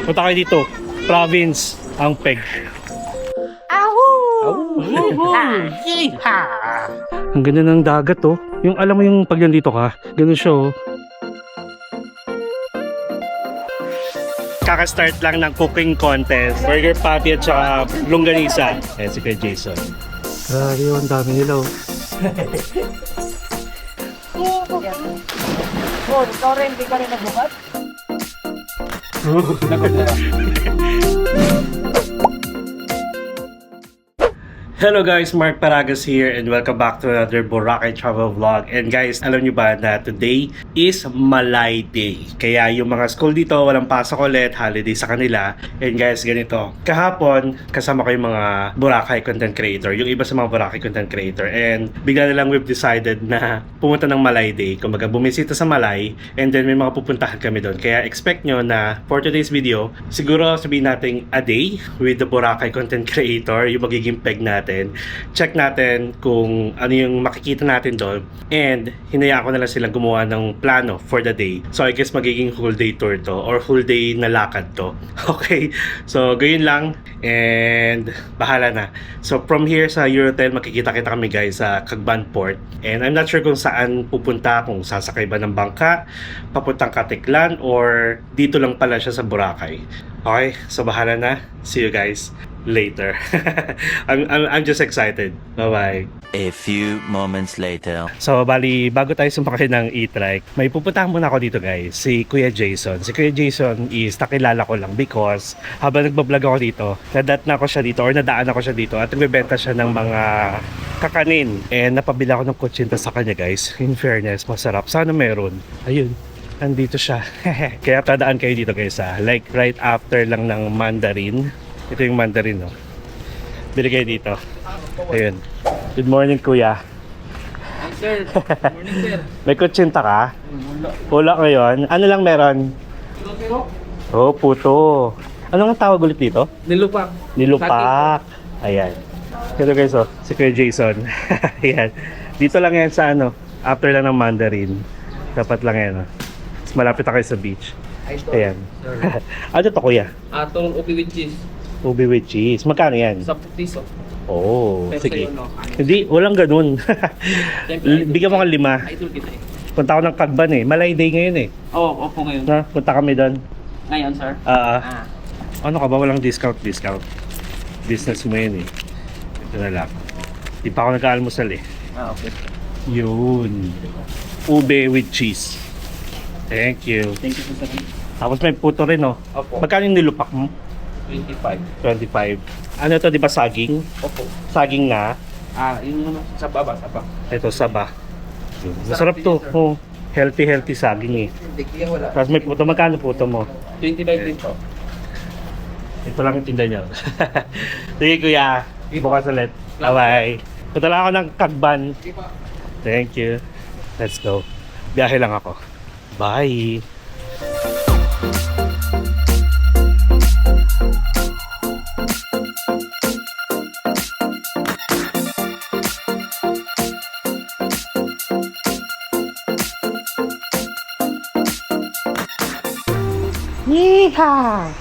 Punta kayo dito. Province, ang Peg. Ang ganda ng dagat oh. Yung alam mo yung pag nandito ka, ganun siya oh. Kaka-start lang ng cooking contest. Burger patty at saka longganisa. Ayan si Kuya Jason. Grabe oh, ang dami nila oh. Oh, ikaw rin, hindi ka rin nagbukat? Hello guys, Mark Paragas here and welcome back to another Boracay travel vlog. And guys, alam nyo ba na today is Malay Day. Kaya yung mga school dito walang pasok ulit, holiday sa kanila. And guys, ganito. Kahapon, kasama ko yung mga Boracay content creator, yung iba sa mga Boracay content creator. And bigla na lang we've decided na pumunta ng Malay Day. Kumbaga bumisita sa Malay and then may mga pupuntahan kami doon. Kaya expect nyo na for today's video, siguro sabihin natin a day with the Boracay content creator, yung magiging peg natin. Check natin kung ano yung makikita natin doon and hinayaan ko na lang silang gumawa ng plano for the day. So I guess magiging whole day tour to or whole day na lakad to. Okay, so gayon lang and bahala na. So from here sa Eurotel makikita-kita kami guys sa Cagban Port and I'm not sure kung saan pupunta, kung sasakay ba ng bangka papuntang Katiklan or dito lang pala siya sa Boracay. Okay, so bahala na. See you guys later. I'm just excited. Bye-bye. A few moments later. So, bali, bago tayo sumakay ng e-trike, may pupuntahan muna ako dito guys, si Kuya Jason. Si Kuya Jason is nakilala ko lang because habang nagbablog ako dito, nadat na ako siya dito or nadaan ako siya dito at nagbebenta siya ng mga kakanin. And napabila ako ng kutsinta sa kanya guys. In fairness, masarap. Sana meron. Ayun. Andito siya. Kaya tadaan kayo dito guys ha. Like right after lang ng Mandarin. Ito yung Mandarin no. Bili kayo dito. Ayun. Good morning kuya. Hi sir, good morning sir. May kutsinta ka? Wala ngayon. Ano lang meron? Oh, puto. Ano nga tawag ulit dito? Nilupak. Nilupak. Ayan. Ito guys oh, si Kuya Jason. Ayan. Dito lang yan sa ano, after lang ng Mandarin. Dapat lang yan oh. Malapit na kayo sa beach. Ayan. Ano to kuya? Atong ubi with cheese. Ubi with cheese. Magkano yan? 10 piso. Oh, Pero sige. sa'yo, no? Hindi, walang ganun. Siyempre, Bigyan mo kang 5. Idol kita eh. Punta ako ng Cagban eh. Malay Day ngayon eh. Oo, opo ngayon. Na, punta kami doon. Ngayon sir? Ano ka ba? Walang discount. Business mo yun eh. Ito na lang. Di pa ako nag-aalmusal eh. Okay. Yun. Ube with cheese. Thank you. Thank you sir. Tapos may puto rin oh. Opo. Magkano yung nilupak mo? 25. 25. Ano to, di ba saging? Opo. Saging na. Yung sa baba. Ito, saba. Masarap to. Oh, healthy saging eh. Hindi wala. Tapos may puto. Magkano puto mo? 25 din po. Ito lang yung tinda niya. Sige kuya. Bukas ulit. Bye-bye. Punta lang ako ng Cagban. Thank you. Let's go. Biyahe lang ako. Bye. Yeehaw!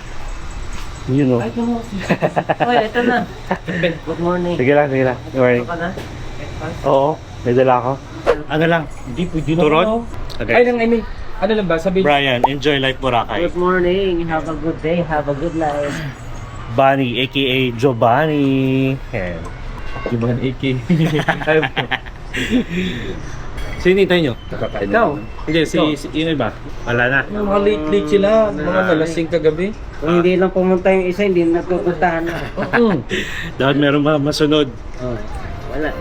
Yun o. Oy, ito na. Ben, good morning. Sige lang. Good morning. Ka na? Oo, may dala ako. Ano lang? Hindi pwede na. Turod? Ay lang, I mean, ano lang ba? Sabihin. Brian, enjoy life Boracay. Good morning. Have a good day. Have a good life. Bunny, aka Giovanni. Yan. Di ba AK? Sino hintay nyo? Ikaw. Hindi, si yun iba. Wala na. Yung mga late sila. Mga nalasing kagabi. Kung hindi lang pumunta yung isa, hindi natutuntahan na. Dapat meron masunod. Wala.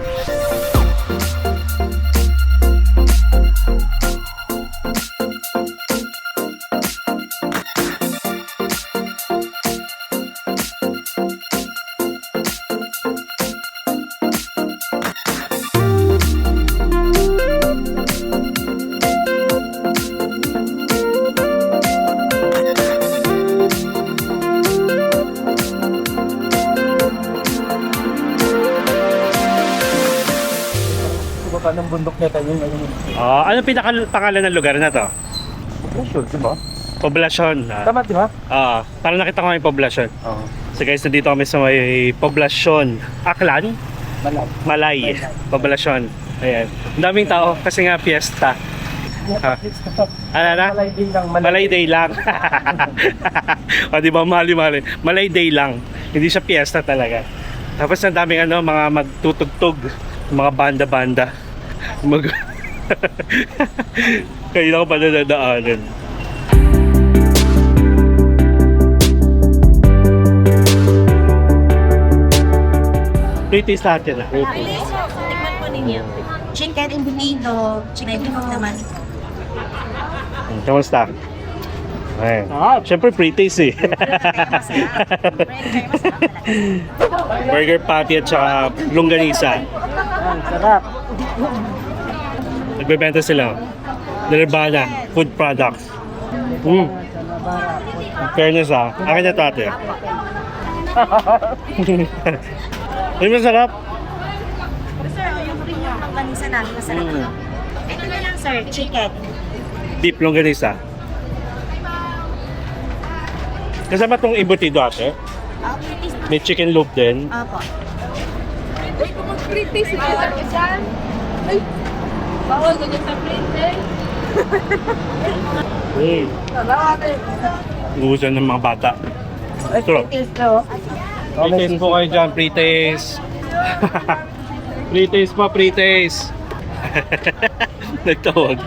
Baba ng bundok niya tayo. Ano pinaka-pangalan ng lugar na to? Sure, di ba? Poblasyon. Tama, di ba? Parang nakita ko nga yung poblasyon. Oo. So guys, nandito kami sa may poblasyon. Aklan? Malay. Poblasyon. Ayan. Ang daming tao kasi nga fiesta. Ano na? Malay day lang. O di ba, mali-mali. Malay day lang. Hindi siya fiesta talaga. Tapos ang daming mga magtutugtog. Mga banda-banda. Kaya na ko pa nadadaanan. Pre-taste natin ah. Tikman po ninyo. Chicken Indonesian, chicken naman. Kamusta? Ay. Siyempre pre-taste eh. Burger patty at saka longganisa. Sarap. Nagbebenta sila. Nirvana food products. In fairness akin na tate. Ay, masarap. Sir, yung premium ng kanisa namin, masarap. Ito na lang sir, chicken. Beef longganisa. Kasama tong embutido ate. May chicken loop din. Opo. Gusto ng mga bata. Sarap. Pre-taste po kayo dyan, pre-taste. Pre-taste po, pre-taste. Nagtawag.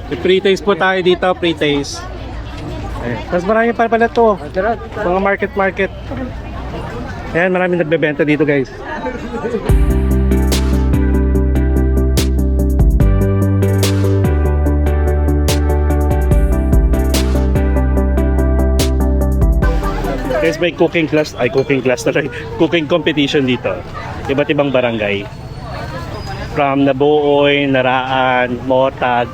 May pre-taste po tayo dito, pre-taste. Tapos marami pa pala to. Mga market. Ayan, maraming nagbebenta dito guys. Guys, may cooking class na cooking competition dito. Iba't ibang barangay. From Nabuoy, Naraan, Motag.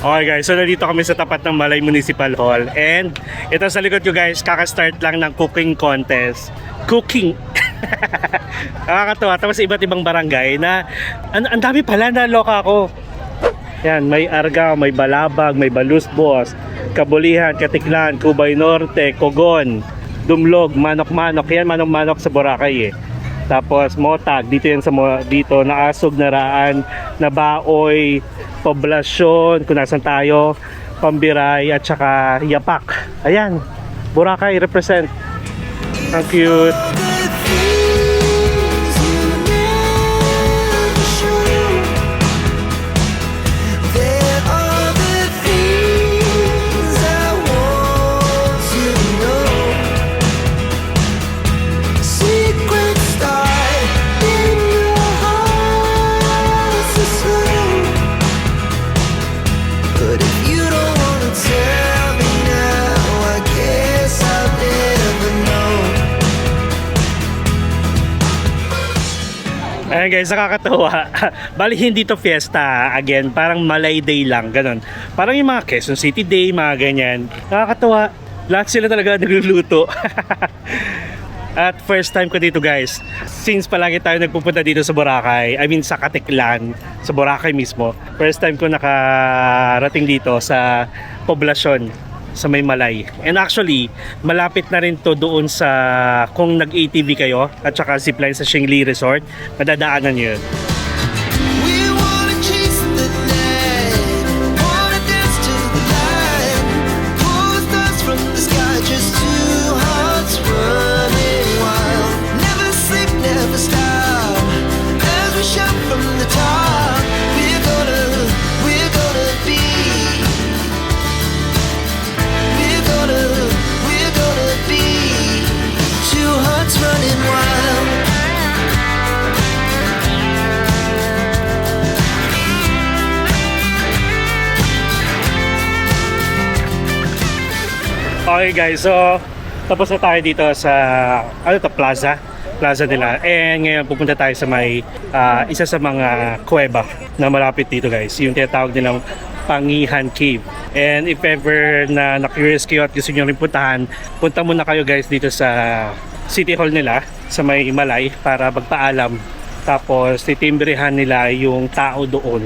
Okay guys, so nandito kami sa tapat ng Malay Municipal Hall. And ito sa likod ko guys, kaka-start lang ng cooking contest. Cooking! Nakakatawa. Tapos iba't ibang barangay na ang dami pala, naloka ako. Yan, may Argao, may Balabag, may Balusbos, Kabulihan, Katiklan, Cubay Norte, Cogon, Dumlog, Manok-Manok. Yan, Manok-Manok sa Boracay eh. Tapos Motag, dito yan sa dito, Naasog, Naraan, Nabaoy, Poblasyon, kung nasan tayo, Pambiray, at saka Yapak. Ayan, Boracay represent. Ang cute. Ayan guys, nakakatawa. Bali hindi to fiesta, again, parang Malay Day lang, ganun. Parang yung mga Quezon City Day, mga ganyan. Nakakatawa. Lahat sila talaga nagluluto. At first time ko dito guys. Since palagi tayo nagpupunta dito sa Boracay, I mean sa Katiklan, sa Boracay mismo. First time ko nakarating dito sa poblasyon sa may Malay. And actually, malapit na rin to doon sa kung nag-ATV kayo at saka zipline sa Shingli Resort, madadaanan nyo yun. We wanna chase the night, wanna dance to the light, pull the stars from the sky, just two hearts running wild. Never sleep, never stop, as we shout from the top. We're gonna be. We're gonna be two hearts running wild. Okay guys, so tapos na tayo dito sa plaza nila. And ngayon pupunta tayo sa may isa sa mga kuweba na malapit dito guys, yung tinatawag nilang Pangihan Cave. And if ever na curious kayo at gusto nyo rin puntahan, punta muna kayo guys dito sa City Hall nila sa may Malay para magpaalam Tapos titimbrehan nila yung tao doon.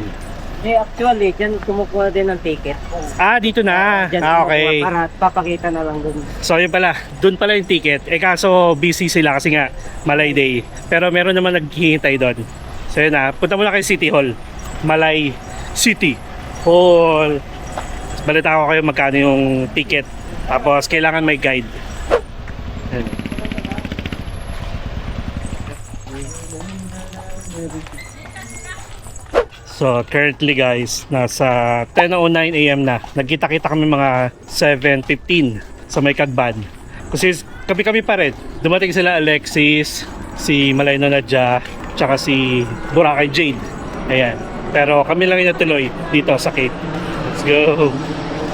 Actually, dyan kumukuha din ng ticket. Ah, dito na. Dyan Ah, kumukuha okay. Para papakita na lang dun. So yun pala, doon pala yung ticket. Kaso busy sila kasi nga Malay Day. Pero meron naman naghihintay doon. So yun na, punta muna kay City Hall. Malay City Hall. Balita ko kayo magkano yung ticket. Tapos kailangan may guide. Ayan. So currently guys, nasa 10:09 AM na. Nagkita-kita kami mga 7:15 sa may Kagban. Kasi kami pa rin. Dumating sila Alexis, si Malay Nadja, tsaka si Boracay Jade. Ayan. Pero kami lang yung natuloy dito sa Cape. Let's go.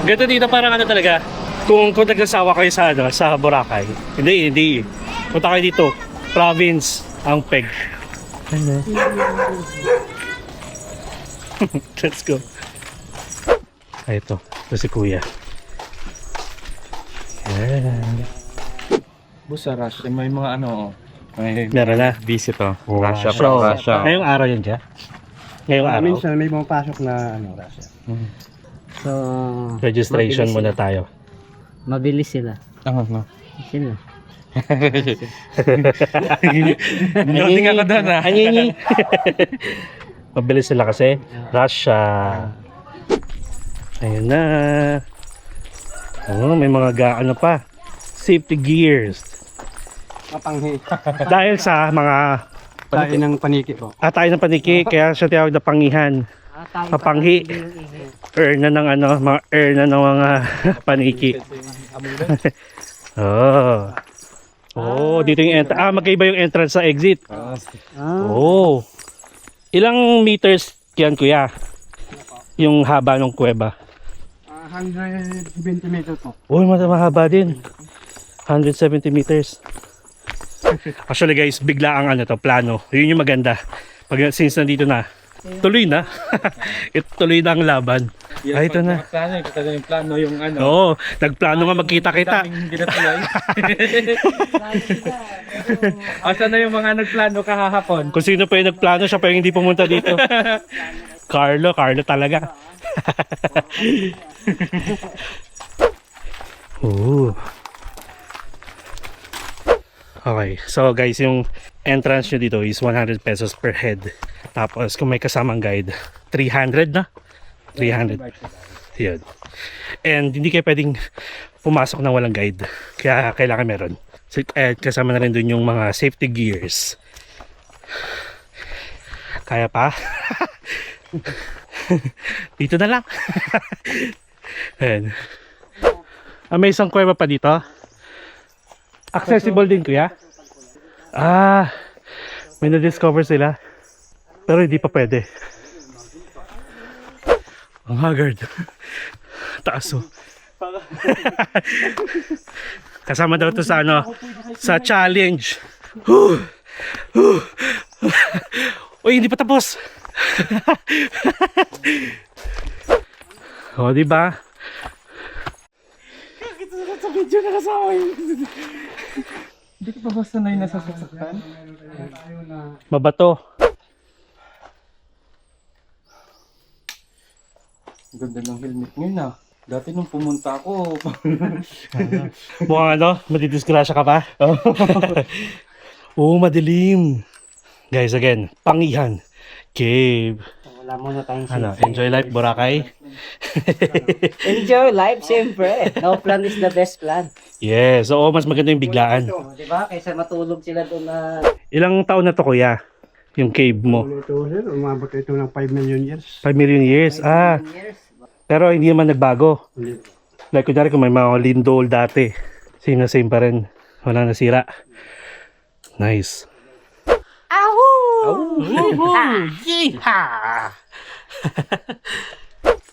Ganito dito parang ano talaga. Kung nagsasawa kayo sa sa Boracay. Hindi. Punta kayo dito. Province ang peg. Ano? Let's go. Ay, ito si Kuya. Yan. Busa Russia, may mga ano, may Meron na. visit oh. Russia, from Russia. Ngayong araw yan dyan? Ngayong araw? Minsan may pumapasok na ano, Russia. So, Registration mabilis muna sila. tayo. Mabilis sila. Ano? Sila. Loading ako doon ah. Anyinyi. Mabilis sila kasi. Russia. Ayun na. Oh, may mga ano pa. Safety gears. Mapanghi. Dahil sa mga Tayo ng paniki po. tayo ng paniki, kaya siya tiyawag na pangihan. Mapanghi. Earn na ng ano, mga earn na ng mga paniki. Oh. Oh, dito yung entrance. Magkaiba yung entrance sa exit. Oh. Ilang meters yan, kuya? Yung haba ng kuweba. 120 meters po. Uy, mahaba din. 170 meters. Actually guys, bigla ang ano to, plano. Yun yung maganda. Pag since nandito na, tuloy na. Tuloy na ang laban. Ay, ito na. Plano, kita na yung plano yung ano. Oo, nagplano nga magkita-kita. Hindi na tuloy. Asa na yung mga nagplano kahapon? Kung sino pa yung nagplano, siya pa yung hindi pumunta dito. Carlo talaga. Ooh. Okay, so guys, yung entrance nyo dito is 100 pesos per head. Tapos kung may kasamang guide, 300 na? 300. Yun. And hindi kayo pwedeng pumasok na walang guide. Kaya kailangan meron. Kasama na rin dun yung mga safety gears. Kaya pa? Dito na lang. Ayan. May isang kuweba pa dito. Accessible din, kuya? May na-discover sila. Pero hindi pa pwede. Ang haggard. Taas oh. Kasama daw to sa ano, sa challenge. Uy, hindi pa tapos. O, di ba? Sa video na kasama yun. Hindi ko pa basta na yung nasasaktan. Mabato. Ganda ng helmet ngayon ah. Dati nung pumunta ako. Mukhang ano, madidisgrasya ka pa? Oo, madilim. Guys, again, Pangihan Cave. Wala muna tayong Enjoy life, Boracay. Enjoy life, siyempre. No plan is the best plan. Yes, oo, mas maganda yung biglaan. Diba? Kaysa matulog sila doon na... Ilang taon na to, kuya? Yung cave mo? Ito sir, umabot ito ng 5 million years. 5 million years. years. Pero hindi naman nagbago. Like, kunyari kung may mga lindol dati, same na same pa rin. Walang nasira. Nice.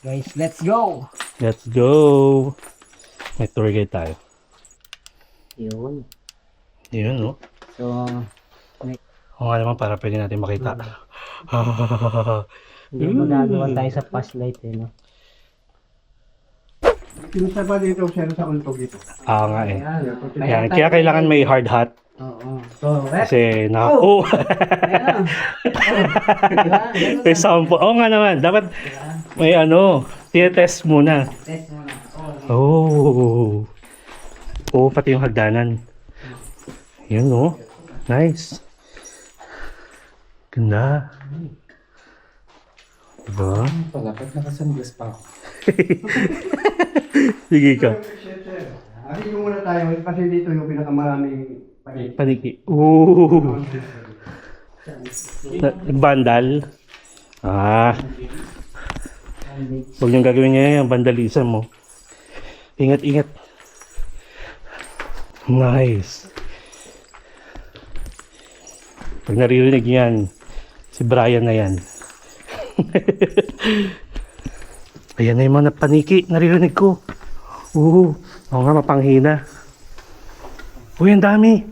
Guys, let's go! Let's go. May tour guide tayo. Yun. Yun, no? So, O nga naman para pwede natin makita. hindi magagawa tayo sa past light eh, no? Pinusa ba dito sir sa untog ito? Nga eh. Yan. Kaya kailangan may hard hat Oo. Correct. Kasi oh. Ayan. Diba? Ganun May lang. sample. Oo nga naman. Dapat may tinetest muna. Test mo na. Oh. Oo, pati yung hagdanan. Yun, oh. Nice. Ganda. Diba? Pala, pag nakasunglass pa ako. Sige ka. Ari yung muna tayo kasi dito yung pinakamaraming paniki. Paniki. Ooh. Bandal. Ah. Huwag niyong gagawin niya yung vandalism mo. Ingat, ingat. Nice. Pag naririnig yan, si Brian na yan. Ayan na yung mga paniki. Naririnig ko. Oo nga, mapanghina. Uy, ang dami.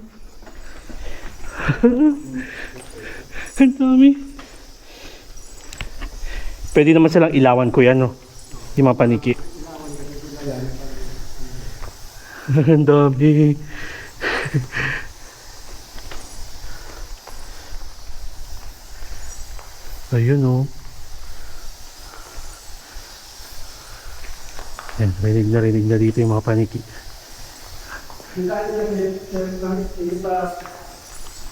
Ang dami. Pwede naman silang ilawan ko yan, no? Yung mga paniki. Ang dami. Ayun, oh. Yan, rinig na dito yung mga paniki. Hindi pa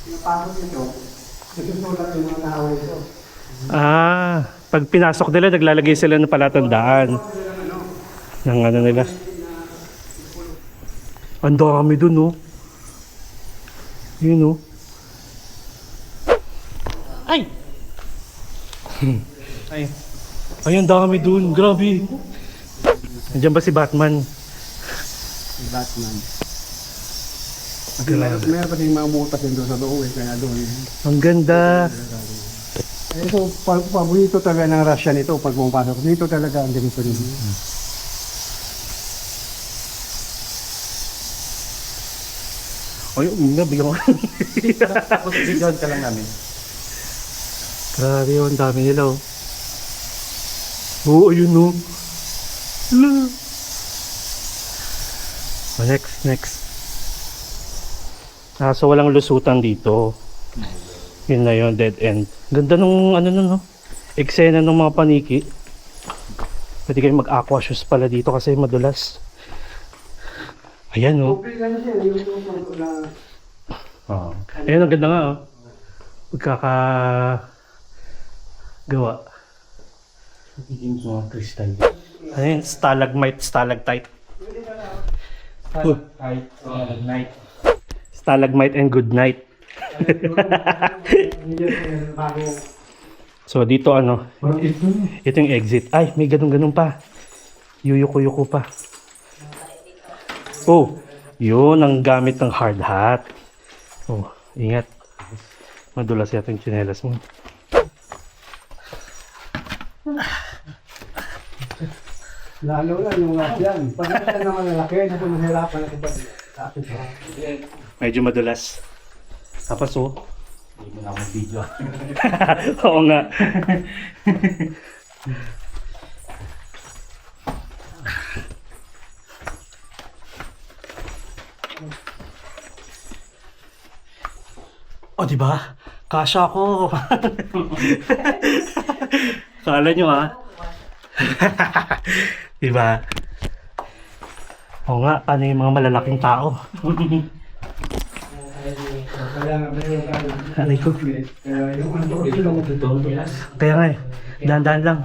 pinapasok nito. Nagsusulat yung mga tao ito. Ah, pag pinasok nila, naglalagay sila ng palatandaan. Ng ano nila. Ang dami dun, oh. Yun, oh. Ay! Ay. Ay, ang dami dun. Grabe. Nandiyan ba si Batman? Batman. Kasi meron pa din mga butas din doon sa loob eh, kaya doon. Ang ganda. Eh, so, paborito talaga ng Russia nito pag pumapasok. Dito talaga ang ganito rin. Ay, bigyan ko. Tapos bigyan ka lang namin. Grabe, ang dami nila, oh. Oo, ayun, oh. Hala. Oh, next. Ah, so walang lusutan dito. Yun na yun, dead end. Ganda nung, no? Eksena ng mga paniki. Pwede kayo mag-aqua shoes pala dito kasi madulas. Ayan, oh. Okay lang siya, yung na... Oh. Ayan, ang ganda nga, oh. Gawa. Magiging mga crystal. Ayan, stalagmite, stalactite. Night. Stalagmite and good night. So dito ito yung exit. Ay, may ganun pa. Yuyuko pa. Oh, yun ang gamit ng hard hat. Oh, ingat. Madulas yata yung tsinelas mo. Lalo na yung yan. Pag nasa naman lalaki, nasa mahirapan na kapag sa akin. Medyo madulas. Tapos oh. Hindi mo na akong video. Oo nga. O, diba? Kasha ko. Kala nyo, ha? Diba? Oo nga, paano yung mga malalaking tao? Aray ko. Kaya nga eh, dahan-dahan lang.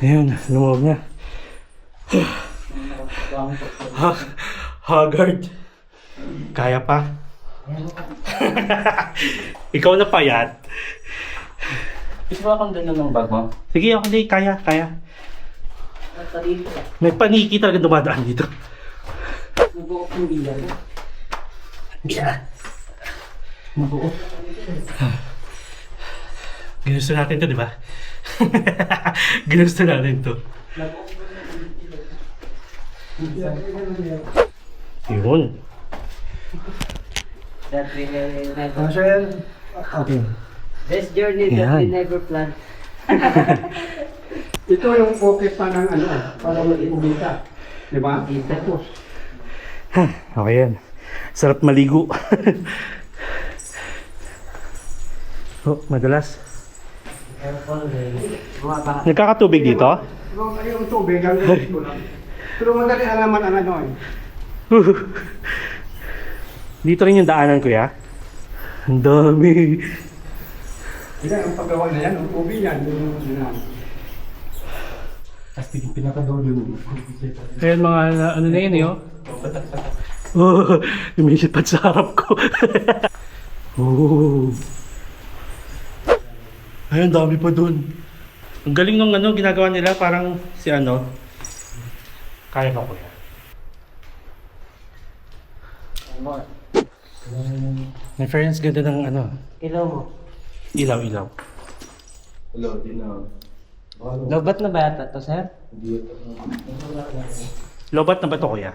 Ayun, lumawag na. Haggard. Kaya pa? Ikaw na payat. Gusto mo akong dala ng bag mo? Sige, ako din. Kaya. May paniki talaga dumadaan dito. Yeah. Mabuo. Ginusto natin to, di ba? Ginusto natin to. Yun. That we never... So yan, okay. Best journey that we never planned. Ito yung okay pa ng para mag-ibigita. Di ba? Okay yan. Sarap maligo. Oh, madalas. Nagkakatubig dito? Yung tubig, ang ko lang. Pero madali naman ang ano eh. Dito rin yung daanan, kuya. Ang dami. Hindi, ang paggawa na yan, ang tubig yan. Yung Ayan mga ano na yun eh, oh. Oh, lumipat sa harap ko. Oh. Ayun, dami pa dun. Ang galing nung ano, ginagawa nila parang si ano. Kaya pa ko yan. My friends, ganda ng ano. Ilaw mo. Ilaw. Lobat na ba yata to, sir? Lobat na ba ito, kuya?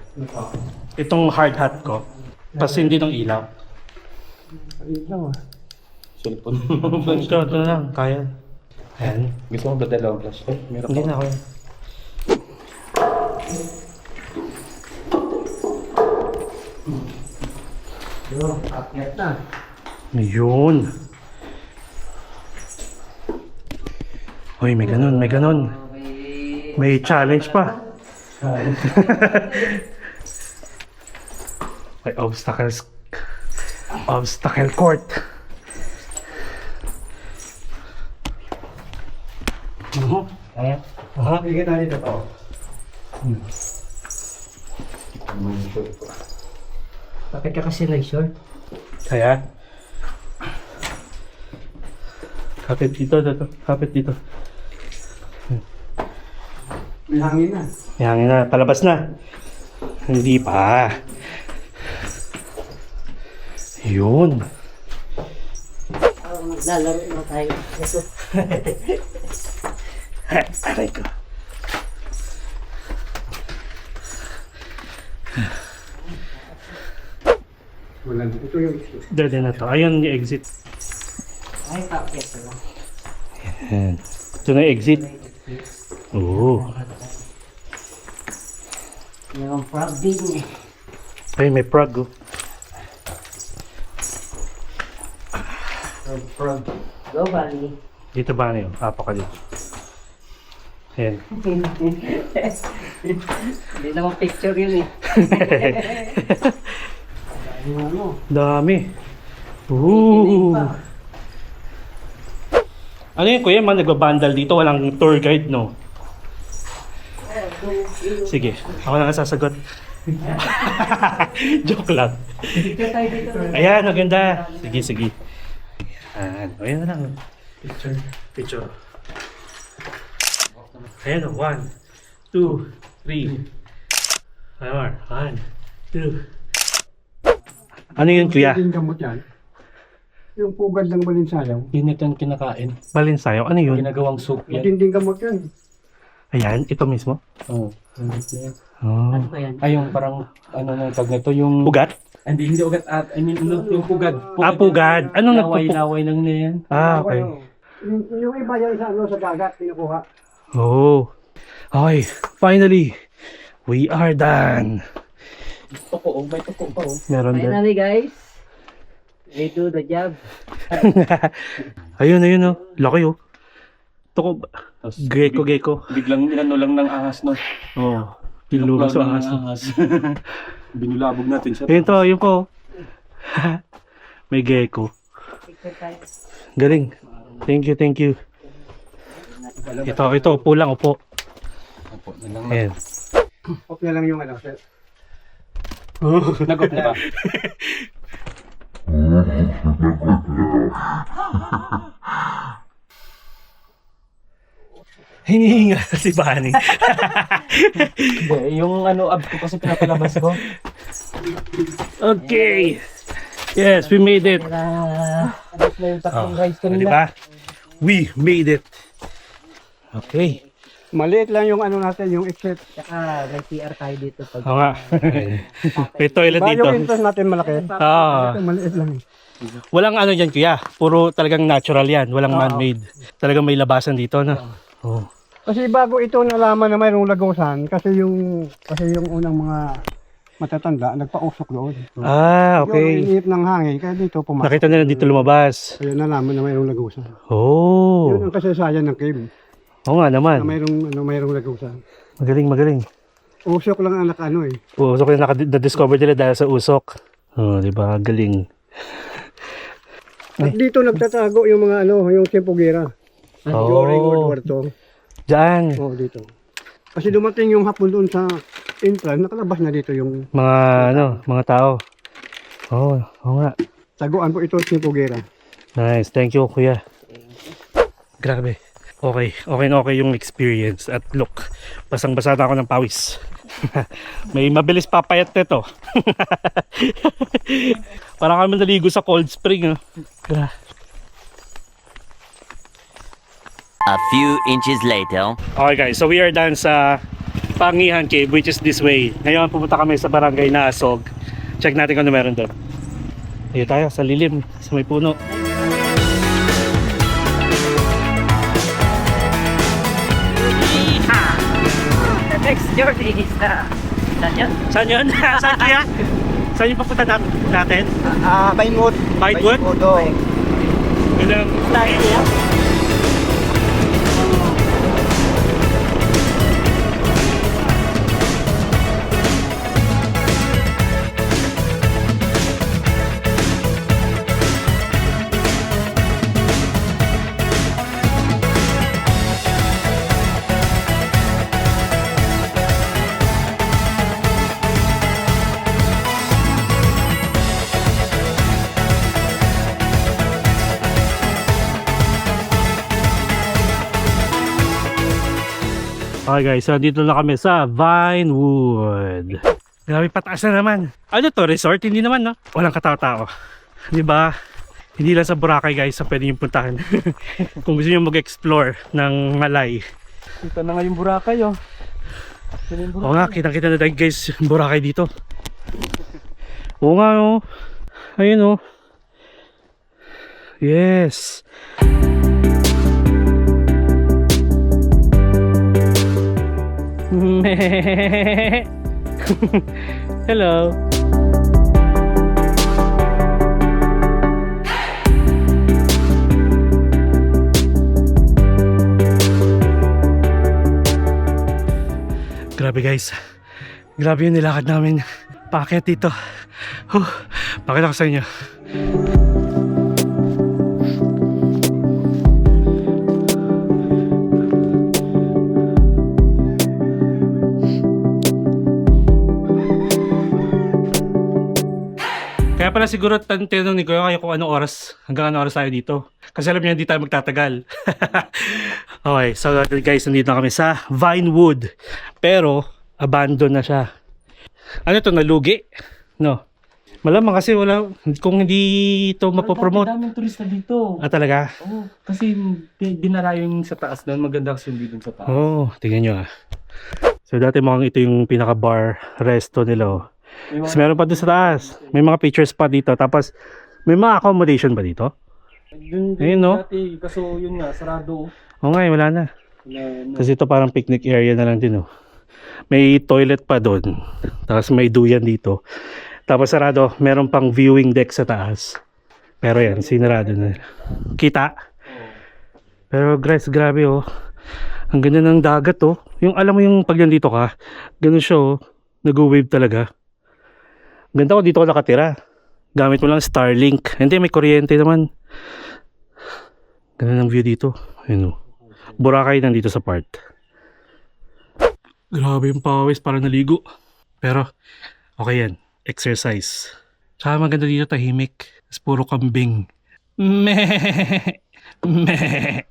Itong hard hat ko. Tapos hindi ng ilaw. Cellphone. Ito na lang, kaya. Ayan. Gusto mo ba dalawang flashlight? Meron Hindi na ako yan. akyat na. Ayun. Uy, may ganun. May challenge pa. May obstacle court. Kaya? Bigyan na dito to. Bakit ka kasi nag-short? Kaya? Kapit dito. Kapit dito. May hangin na. May hangin na. Palabas na. Hindi pa. Yun. Maglalaro na tayo. Aray ko. Wala dito. Ito yung Dede na to. Ayun yung exit. Ay, pakyat na lang. Ayan. Ito na yung exit. Oo. Yung frog din eh. Ay, may prog. Oh. Frog. Go, Bali. Dito ba na yun? Apo ka dito. Ayan. Hindi naman picture yun eh. Dami. Ooh. Ano yun, kuya? Man, nagbabandal dito. Walang tour guide, no? Sige. Ako na nga sasagot. Joke lang. Ayan, maganda. Sige. Ayan na lang. Picture. Ayan o. 1, 2, 3. Ayan. 1, 2. Ano yun, kuya? yung gamot yan. Yung pugad ng balinsayaw. Yun ito yung kinakain. Balinsayo. Ano yun? Ginagawang soup yan. Matinding gamot yan. Ayan, ito mismo. Oo. Oh. Ano ba yan? Ay, yung parang, ano nang tag nito, yung... Ugat? Hindi ugat at, I mean, yung pugad. Pugad. Anong Laway lang na yan. Okay. Yung iba yan sa ano sa dagat kinukuha. Oh. Okay, finally, we are done. Toko, may toko pa oh. Meron din. Finally guys. We do the job. Ayun, oh. Laki, oh. Toko, Tapos, gecko. Biglang inano lang ng ahas, no? Oh, pilulong sa ahas. Binulabog natin siya. Ayun po. May gecko. Galing. Thank you. Ito, upo lang, upo. Opo, na lang. Ayan. Okay lang yung ano, sir. Nagop na ba? Hinihinga si Bani. Hindi, yung ano, ab ko kasi pinapalabas ko. Okay. Yes, we made it. Abot na yung tatlong rice Oh, kanina. di ba? We made it. Okay. Maliit lang yung ano natin, yung exit. Tsaka may CR tayo dito. Pag Oo nga. May toilet Ba dito. yung entrance natin malaki? Ah, Ito maliit lang. walang ano dyan, kuya. Puro talagang natural yan. Walang man-made. Talagang may labasan dito, no? Oh. Kasi bago ito nalaman na mayroong lagusan, kasi yung unang mga matatanda, nagpausok doon. Ah, Yung okay. iniip ng hangin, kaya dito pumasok. Nakita nila dito lumabas. Kaya nalaman na mayroong lagusan. Yun Oh. ang kasaysayan ng cave. Oo nga Na naman. mayroong lagusan. Magaling, magaling. Usok lang ang Usok yung na-discover nila dahil sa usok. Oh, di ba? Galing. At dito nagtatago yung mga yung Timpugera. During World War II. Diyan. Oh, dito. Kasi dumating yung hapon doon sa entrance, nakalabas na dito yung Mga tao. Oo, oo nga. taguan po ito Timpugera. Nice. Thank you, kuya. Grabe. Okay. Okay na okay yung experience. At look, basang-basa na ako ng pawis. May mabilis papayat nito. Parang kami naligo sa cold spring. A few inches later. Okay guys, so we are done sa Pangihan Cave, which is this way. Ngayon pumunta kami sa barangay Naasog. Check natin kung ano meron doon. Ayun tayo, sa lilim, sa may puno. The next journey is saan yun? Saan yun? Saan kaya? Saan yung papunta natin? Vinewood. Bitewood? Oo. Yun ang Tayo yan. Okay guys, so dito na kami sa Vinewood. Grabe, pataas na naman. Ano to, resort? Hindi naman, no? Walang katao-tao. Di ba? Hindi lang sa Boracay guys, sa pwede nyo puntahan. Kung gusto nyo mag-explore ng Malay. Ito na nga yung Boracay, oh. Oo nga, kitang-kita na tayo guys, Boracay dito. Oo nga, oh. Ayun, oh. Yes. Hello. Grabe guys. Grabe yung nilakad namin. Paakyat dito. Pakita ko sa inyo. Kaya pala siguro tinanong ni Kuya kayo kung anong oras, hanggang anong oras tayo dito. Kasi alam niya hindi tayo magtatagal. Okay, so guys, nandito na kami sa Vinewood. Pero, abandon na siya. Ano to, nalugi? No. Malamang kasi wala, kung hindi ito mapopromote. Daming turista dito. Ah, talaga? Oo, kasi dinara yung sa taas doon. Maganda kasi yung dito sa taas. Oo, tingnan nyo ah. So dati mukhang ito yung pinaka-bar resto nila oh. Tapos meron pa doon sa taas. May mga pictures pa dito. Tapos, may mga accommodation ba dito? Dun Ayun, no? dati, kaso yun nga, sarado. Oo nga, wala na. Wala na. Kasi ito parang picnic area na lang din oh. May toilet pa doon. Tapos may duyan dito. Tapos sarado, meron pang viewing deck sa taas. Pero yan, sinarado na. Kita? Pero guys, grabe oh. Ang ganda ng dagat oh. Yung alam mo yung pag nandito ka, ganun siya oh. Nag-wave talaga. Ganda ko dito ko nakatira. Gamit mo lang Starlink. Hindi, may kuryente naman. Ganda ng view dito. Ayun oh. Boracay nandito sa part. Grabe yung pawis, parang naligo. Pero, okay yan. Exercise. Tsaka maganda dito, tahimik. Tapos puro kambing. Meh! Meh!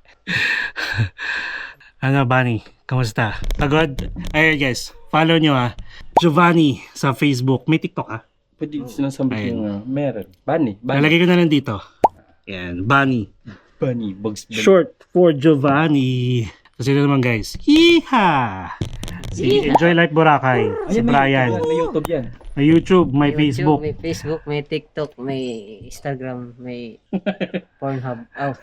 Ano, Bunny? Kamusta? Pagod? Ayun guys, follow nyo ah. Giovanni sa Facebook. May TikTok ah. Pwede sinasambit Ayun. yung meron. Bunny. Lalagay ko na lang dito. Yan, Bunny. Bunny. Bugs Bunny. Short for Giovanni. Kasi ito naman guys. Yeeha! Si Enjoy Life Boracay. Si Brian. May YouTube yan. May YouTube, may Facebook. May Facebook, may TikTok, may Instagram, may Pornhub. Oh.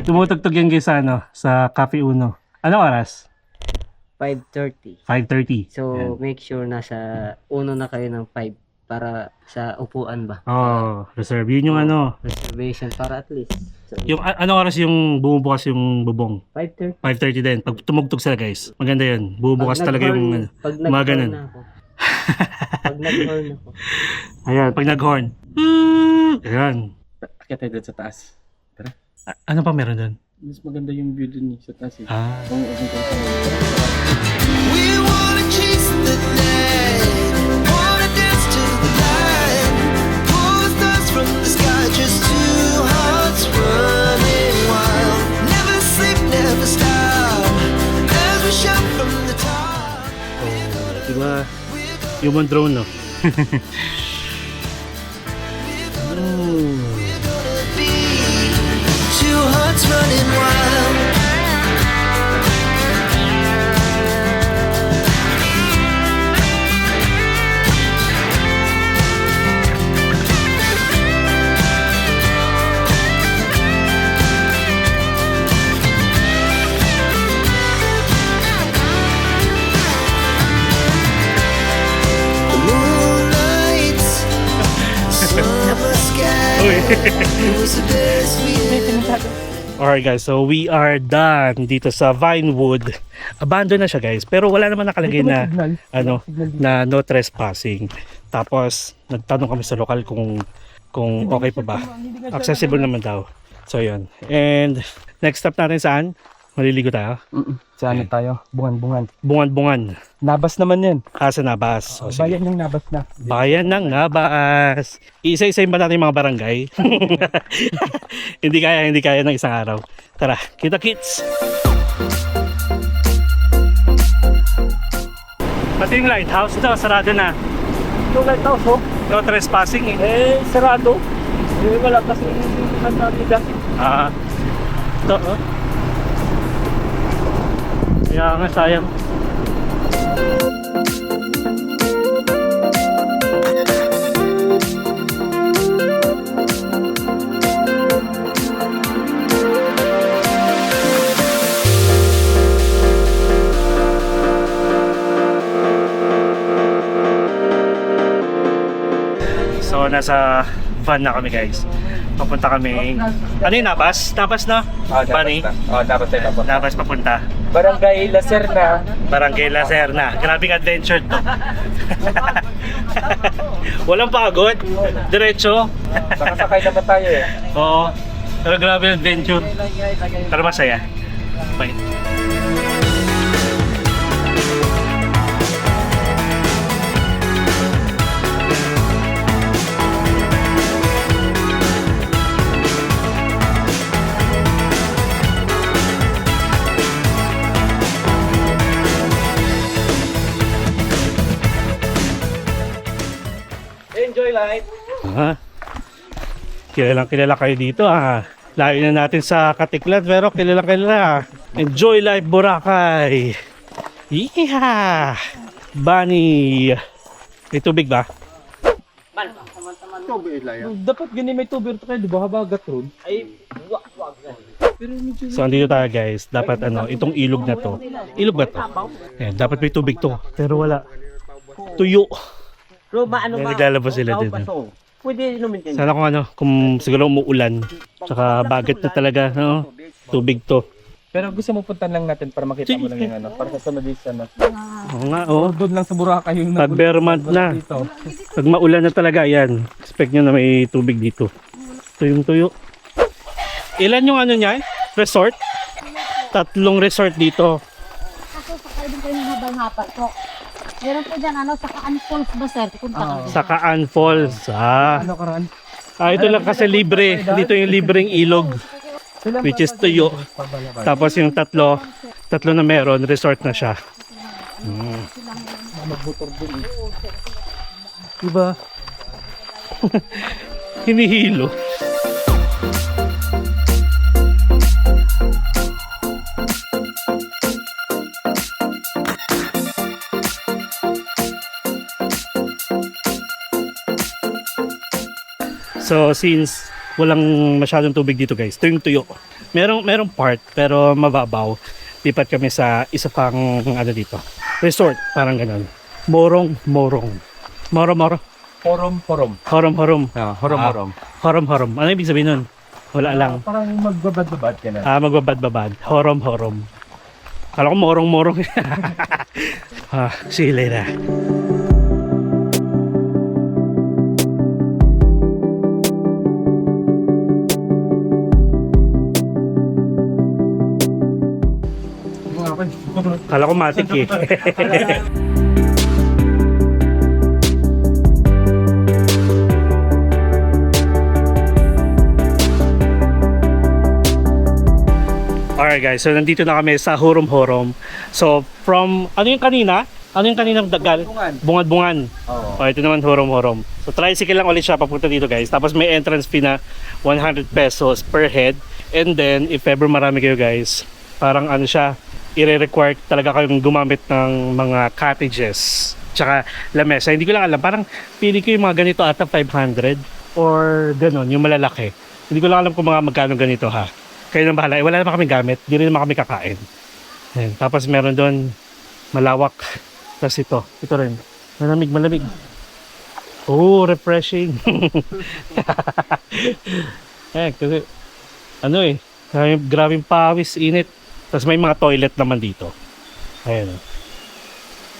Tumutugtog yan guys sa, sa Cafe Uno. Anong oras? 5:30. 5:30. So, make sure nasa uno na kayo ng 5 para sa upuan ba? Oh, reserve. Yun yung ano. Reservation para at least. So, Yung ano oras yung bumubukas yung bubong? 5:30. 5:30 din. Pag tumugtog sila guys, maganda yun. Bubukas talaga yung ano, Pag mga nag-horn ganun. na ako. Pag nag-horn ako. Ayan, pag nag-horn. Ayan. Akit tayo doon sa taas. Ano pa meron doon? Mas maganda yung view dun sa taas eh. Ah. We wanna chase the night, wanna dance to the light, pull the stars from the sky, just two hearts running wild. Never sleep, never stop, as we shout from the top. Diba? Human drone, no? We're gonna be two hearts running wild. The moonlight, summer sky, it was the best we Alright guys, so we are done dito sa Vinewood. Abandon na siya guys, pero wala naman nakalagay na ano na no trespassing. Tapos nagtanong kami sa lokal kung okay pa ba. Accessible naman daw. So yun. And next stop natin saan? Maliligo tayo? Sa ano tayo? Bungan-bungan. Bungan-bungan. Nabas naman yan. Sa Nabas. O, sige. Bayan yung nabas na. Bayan ng Nabas. Isa-isayin ba natin yung mga barangay? hindi kaya ng isang araw. Tara, kita kits! Pati yung lighthouse ito, sarado na. Yung lighthouse oh. No trespassing eh. Sarado. Wala kasi nandang Ah, ito oh. Kaya nga sayang. So nasa van na kami guys. Papunta kami. Ano yung Nabas? Nabas na? Bunny? dapat tayo tapos. Nabas papunta. Barangay Lacerna. Barangay Lacerna. Grabing adventure to. Walang pagod. Diretso. Nakasakay naman tayo eh. Oo. Pero grabe adventure. Pero masaya. Bye. Enjoy life. Kilala kayo dito ah. Layo na natin sa Katiklan pero kilala. Enjoy life Boracay. Yeah! Bunny. May tubig ba? Dapat ganyan may tubig kayo, di ba? Habagat road. So andito tayo guys. Dapat ano, itong ilog na to. Ilog ba to? Ayan, dapat may tubig to. Pero wala. Tuyo. Ano May naglalabas sila dito. Pwede inumin kayo. Sana kung siguro umuulan. Tsaka bagat na talaga. No? Tubig to. Pero gusto mo puntan lang natin para makita mo lang yung ano. Para sa sunodisa na. Oo nga oh. Doon lang sa Boracay yung Pag bare month na. dito. Pag maulan na talaga, yan. Expect nyo na may tubig dito. Tuyong-tuyo. Ilan yung ano niya? Resort? 3 resort dito. Ako sakay din kayo ng habang-hapag po. Meron po dyan, sa Kaan Falls ba, sir? Punta ka dyan. Sa Kaan Falls. Ano karan? Ito lang kasi libre. Dito yung libreng ilog. Which is tuyo. Tapos yung tatlo na meron, resort na siya. Diba? Hinihilo. So since walang masyadong tubig dito guys, ito yung tuyo. Merong part pero mababaw. lipat kami sa isa pang ano dito, resort, parang ganun. Morong. Moro. Horom. Horom. Horom. Horom. Ano ibig sabihin nun? Wala lang. Parang magbabad-babad ka na. Magbabad-babad. Horom. Kala ko morong. See you later. Kala ko matik eh. Alright guys, so nandito na kami sa Hurom. So from, ano yung kanina? Ano yung kaninang dagal? Bungad-bungan. Oo. Ito naman Hurom. So tricycle lang ulit siya papunta dito guys. Tapos may entrance fee na 100 pesos per head. And then, if ever marami kayo guys, parang ano siya, i-require talaga kayong gumamit ng mga cottages. Tsaka lamesa. Hindi ko lang alam, parang pili ko yung mga ganito ata 500 or ganon, yung malalaki. Hindi ko lang alam kung mga magkano ganito ha. Kayo nang bahala. Wala naman kami gamit. Hindi rin naman kami kakain. Ayan. Tapos meron doon malawak. Tapos ito rin. Malamig. Oh, refreshing. Kasi ano eh, grabing pawis, init. Tapos may mga toilet naman dito. Ayan.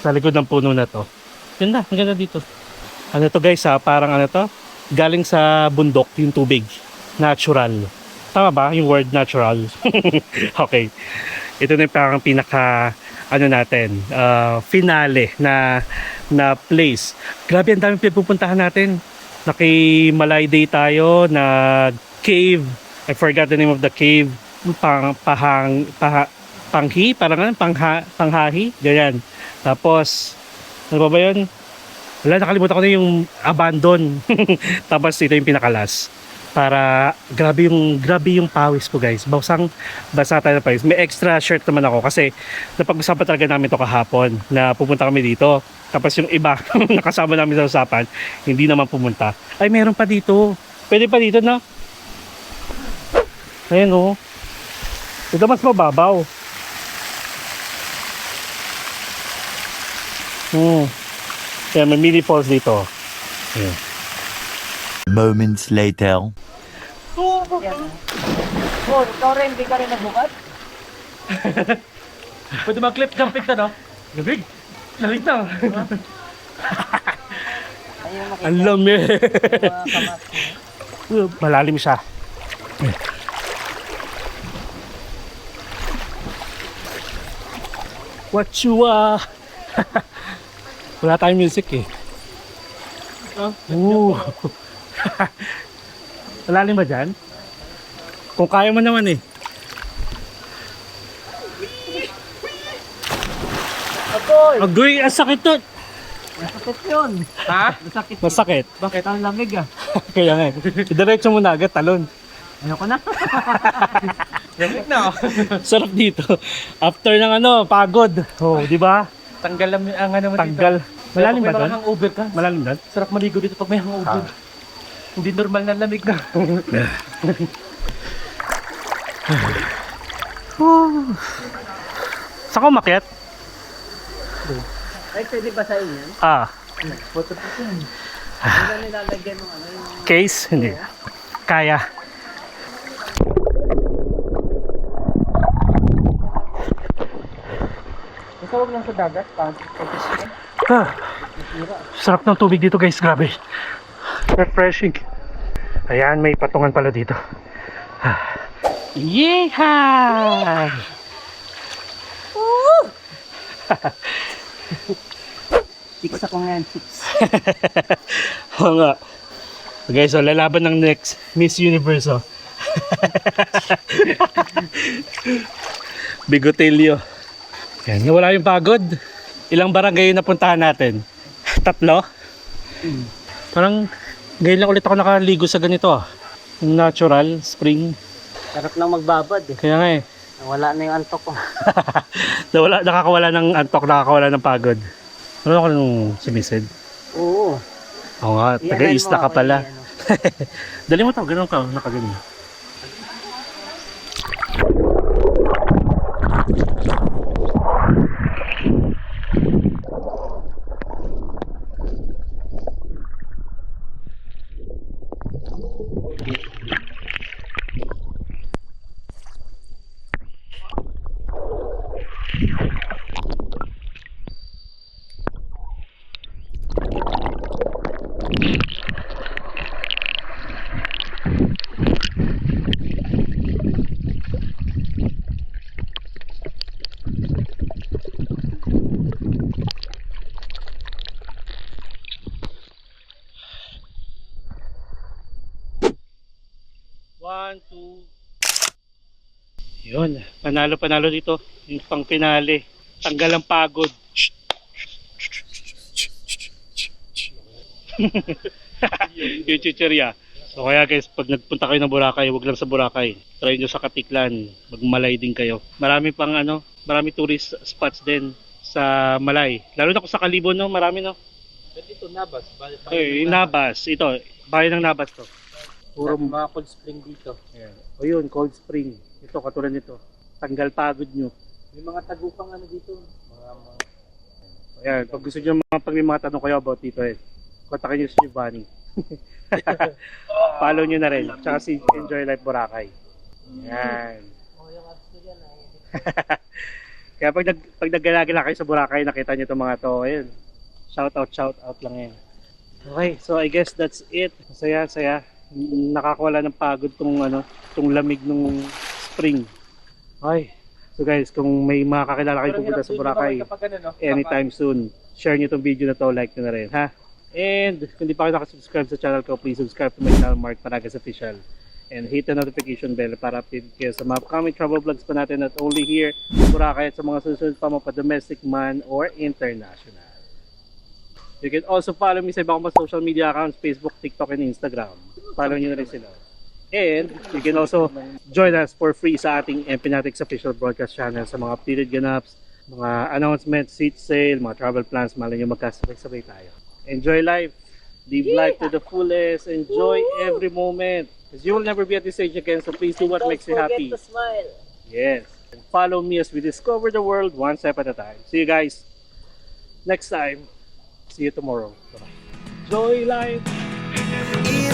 Sa likod ng puno na to. Ganda, ang ganda dito. Ano to guys ha, parang ano to? Galing sa bundok yung tubig. Natural. Tama ba yung word natural? Okay. Ito na yung parang pinaka ano natin, finale na place. Grabe, ang daming pupuntahan natin. Naki-Malay Day tayo, na cave. I forgot the name of the cave. Panghi, parang ano, panghahi, ganyan. Tapos, ano ba yun? Wala, nakalimutan ko na yung abandon. Tapos ito yung pinakalas. Para grabe yung pawis ko guys. Basa tayo ng pawis. May extra shirt naman ako kasi napag-usapan talaga namin to kahapon na pupunta kami dito. Tapos yung iba nakasama namin sa usapan, hindi naman pumunta. Ay, meron pa dito. Pwede pa dito na. Ayan o. Ito mas mababaw. Kaya may mini falls dito. Ayan. Moments later. Oh, ikaw rin, hindi ka rin nagbukat? Pwede mag-clip jumping ka, no? Galing na. Ayun, makita. Ang lamig. Mga kamat ko. Malalim siya. What you Wala tayong music eh. Malalim ba dyan? Kung kaya mo naman eh. Agoy, ang sakit to. Masakit yun. Ha? Masakit. Masakit. Bakit ang lamig ah? Kaya nga eh. Diretso mo na agad, talon. Ayoko na. Lamig na. Sarap dito. After ng pagod. Oh, di ba? Tanggal ang ano mo dito. Tanggal. Malalim ba Pag may doon? hangover ka. Malalim doon? Sarap maligo dito pag may hangover. Hindi normal na lamig na. Saan ka umakyat? Ay, pwede ba sa inyo? Hindi na nilalagyan ng ano yung... Case? Hindi. Kaya. Basta huwag lang sa dagat. Sarap ng tubig dito guys, grabe. Refreshing. Ayan, may patungan pala dito. Yeehaw! Chicks ako ngayon, chicks. Oo nga. Okay, so lalaban ng next Miss Universe. Oh. Bigotelio. Yan, nawala yung pagod. Ilang barangay yung napuntahan natin? 3? Parang ngayon lang ulit ako nakaligo sa ganito ah. Yung natural spring. Sarap lang magbabad eh. Kaya nga eh. Wala na yung antok ko. Nakakawala ng antok, nakakawala ng pagod. Ano ako nung sumisid? Oo. Oo nga, taga-east na ka pala. Ano. Dali mo to, ganun ka, nakaganon. One, two. Yun, panalo dito. Yung pang finale. Tanggal ang pagod. Yung chichirya. So kaya guys, pag nagpunta kayo ng Boracay, huwag lang sa Boracay. Try nyo sa Katiklan. Magmalay din kayo. Marami pang marami tourist spots din sa Malay. Lalo na kung sa Kalibon, no? Marami, no? Dito, Nabas. Okay, Nabas. Ito, bayan ng Nabas to. Puro mga cold spring dito. Ayan. O yun, cold spring. Ito, katulad nito. Tanggal pagod nyo. May mga tagupang dito. Ayan, pag gusto nyo pag may mga tanong kayo about dito kontakin nyo si Giovanni. Follow nyo na rin. Tsaka si Enjoy Life Boracay. Ayan. Kaya pag naggalagala kayo sa Boracay, nakita nyo itong mga to. Ayan. Shout out lang yan. Okay, so I guess that's it. Saya. Nakakawala ng pagod tong lamig ng spring. Okay. So guys, kung may mga kakilala kayo pupunta sa Boracay anytime soon, share nyo itong video na to, like nyo na rin, ha? And kung di pa kayo nakasubscribe sa channel ko, please subscribe to my channel, Mark Paragas Official. And hit the notification bell para update kayo sa mga upcoming travel vlogs pa natin, not only here sa Boracay at sa mga susunod pa mga domestic man or international. You can also follow me sa ibang mga social media accounts, Facebook, TikTok, and Instagram. Follow nyo na rin sila. And you can also join us for free sa ating Empinatics official broadcast channel sa mga updated ganaps, mga announcements, seat sale, mga travel plans, malay nyo magkasabay-sabay tayo. Enjoy life. Live life to the fullest. Enjoy every moment. Because you will never be at this age again, so please do what makes you happy. Don't forget to smile. Yes. And follow me as we discover the world one step at a time. See you guys next time. See you tomorrow. Bye-bye. Enjoy life. It